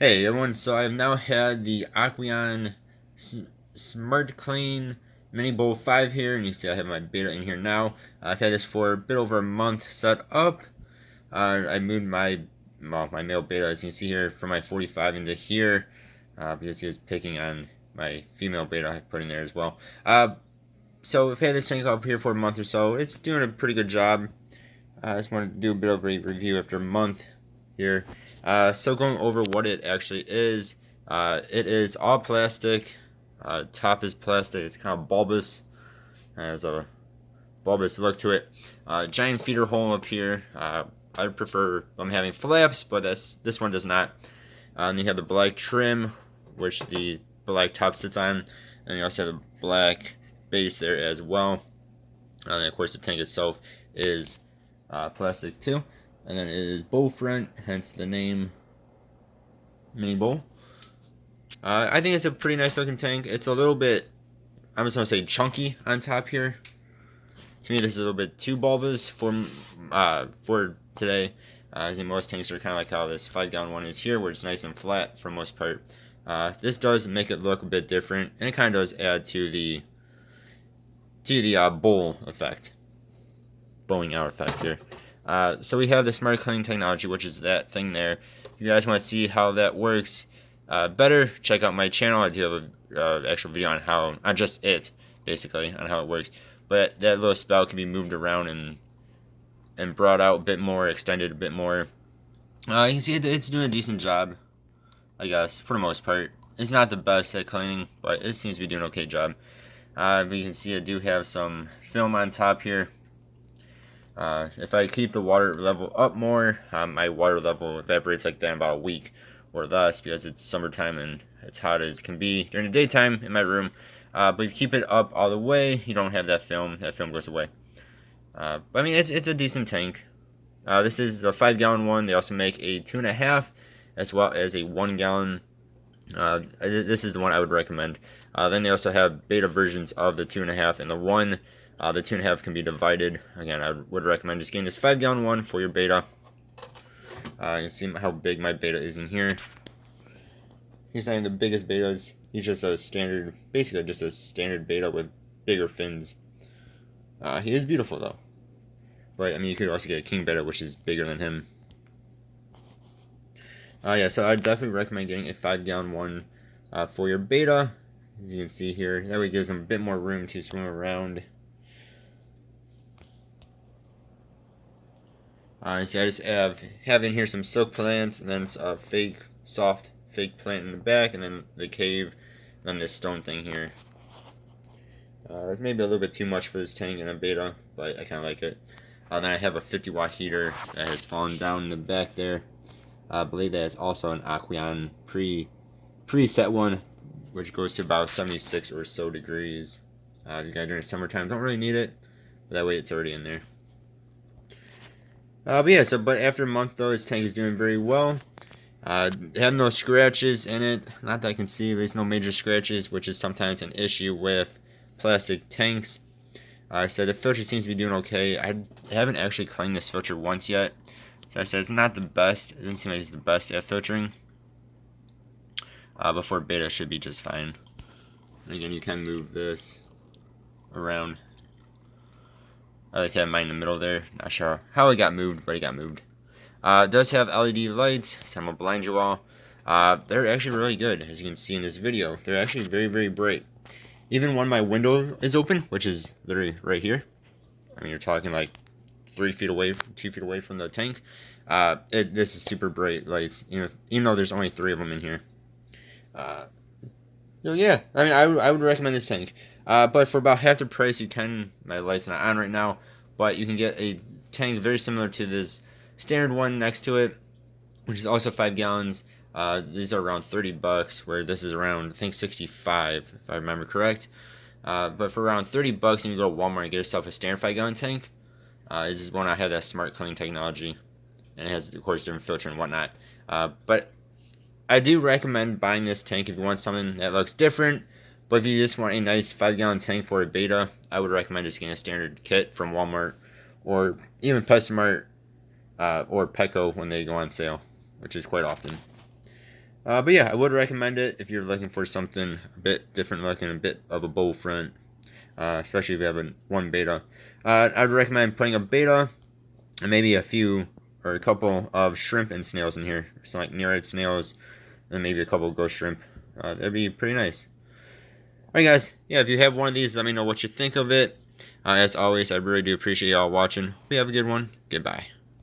Hey everyone, so I've now had the Aqueon Smart Clean Mini Bowl 5 here, and you see I have my beta in here now. I've had this for a bit over a month set up. I moved my male beta, as you can see here, from my 45 into here, because he was picking on my female beta I put in there as well. So I've had this tank up here for a month or so. It's doing a pretty good job. I just want to do a bit of a review after a month here. So going over what it actually is, it is all plastic. Top is plastic. It's kind of bulbous. Has a bulbous look to it. Giant feeder hole up here. I prefer them having flaps, but this one does not. And you have the black trim, which the black top sits on, and you also have the black base there as well. And then of course the tank itself is plastic too. And then it is bow front, hence the name Mini Bowl. I think it's a pretty nice looking tank. It's a little bit, I'm just gonna say chunky on top here. To me, this is a little bit too bulbous for today. I think most tanks are kind of like how this 5-gallon one is here, where it's nice and flat for the most part. This does make it look a bit different, and it kind of does add to the bowl effect, bowing out effect here. So we have the smart cleaning technology, which is that thing there. If you guys want to see how that works better, check out my channel. I do have an actual video on just it, basically, on how it works. But that little spout can be moved around and brought out a bit more, extended a bit more. You can see it's doing a decent job, I guess, for the most part. It's not the best at cleaning, but it seems to be doing an okay job. But you can see I do have some film on top here. If I keep the water level up more, my water level evaporates like that in about a week or less, because it's summertime and it's hot as can be during the daytime in my room. But if you keep it up all the way, you don't have that film. That film goes away. But I mean, it's a decent tank. This is the 5-gallon one. They also make a 2.5 as well as a 1-gallon. This is the one I would recommend. Then they also have beta versions of the 2.5 and the 1. The 2.5 can be divided. Again, I would recommend just getting this 5-gallon one for your beta. You can see how big my beta is in here. He's not even the biggest betas. He's just a standard, basically just a standard beta with bigger fins. He is beautiful though. But I mean, you could also get a king beta, which is bigger than him. Yeah, so I'd definitely recommend getting a 5-gallon one for your beta. As you can see here, that way it gives him a bit more room to swim around. See, I just have in here some silk plants, and then a soft fake plant in the back, and then the cave, and then this stone thing here. It's maybe a little bit too much for this tank in a beta, but I kind of like it. Then I have a 50-watt heater that has fallen down in the back there. I believe that is also an Aqueon preset one, which goes to about 76 or so degrees. You guys during summertime don't really need it, but that way it's already in there. But yeah, but after a month though, this tank is doing very well. Have no scratches in it. Not that I can see. There's no major scratches, which is sometimes an issue with plastic tanks. So the filter seems to be doing okay. I haven't actually cleaned this filter once yet. So I said it's not the best. It doesn't seem like it's the best at filtering. But for beta, should be just fine. And again, you can move this around. I like to have mine in the middle there. Not sure how it got moved, but it got moved. It does have LED lights, so I'm going to blind you all. They're actually really good, as you can see in this video. They're actually very, very bright. Even when my window is open, which is literally right here. I mean, you're talking like 3 feet away, 2 feet away from the tank. This is super bright lights, even though there's only 3 of them in here. So yeah, I mean, I would recommend this tank. But for about half the price, my light's not on right now, but you can get a tank very similar to this standard one next to it, which is also 5 gallons. These are around $30, where this is around, I think, 65, if I remember correct. But for around $30, you can go to Walmart and get yourself a standard 5-gallon tank. This is one I have that smart cleaning technology, and it has, of course, different filter and whatnot. But I do recommend buying this tank if you want something that looks different. But if you just want a nice 5-gallon tank for a beta, I would recommend just getting a standard kit from Walmart, or even PetSmart or Petco when they go on sale, which is quite often. But yeah, I would recommend it if you're looking for something a bit different looking, a bit of a bow front, especially if you have one beta. I'd recommend putting a beta and maybe a few or a couple of shrimp and snails in here, some like near-eyed snails, and maybe a couple of ghost shrimp. That'd be pretty nice. Alright guys, yeah, if you have one of these, let me know what you think of it. As always, I really do appreciate y'all watching. Hope you have a good one. Goodbye.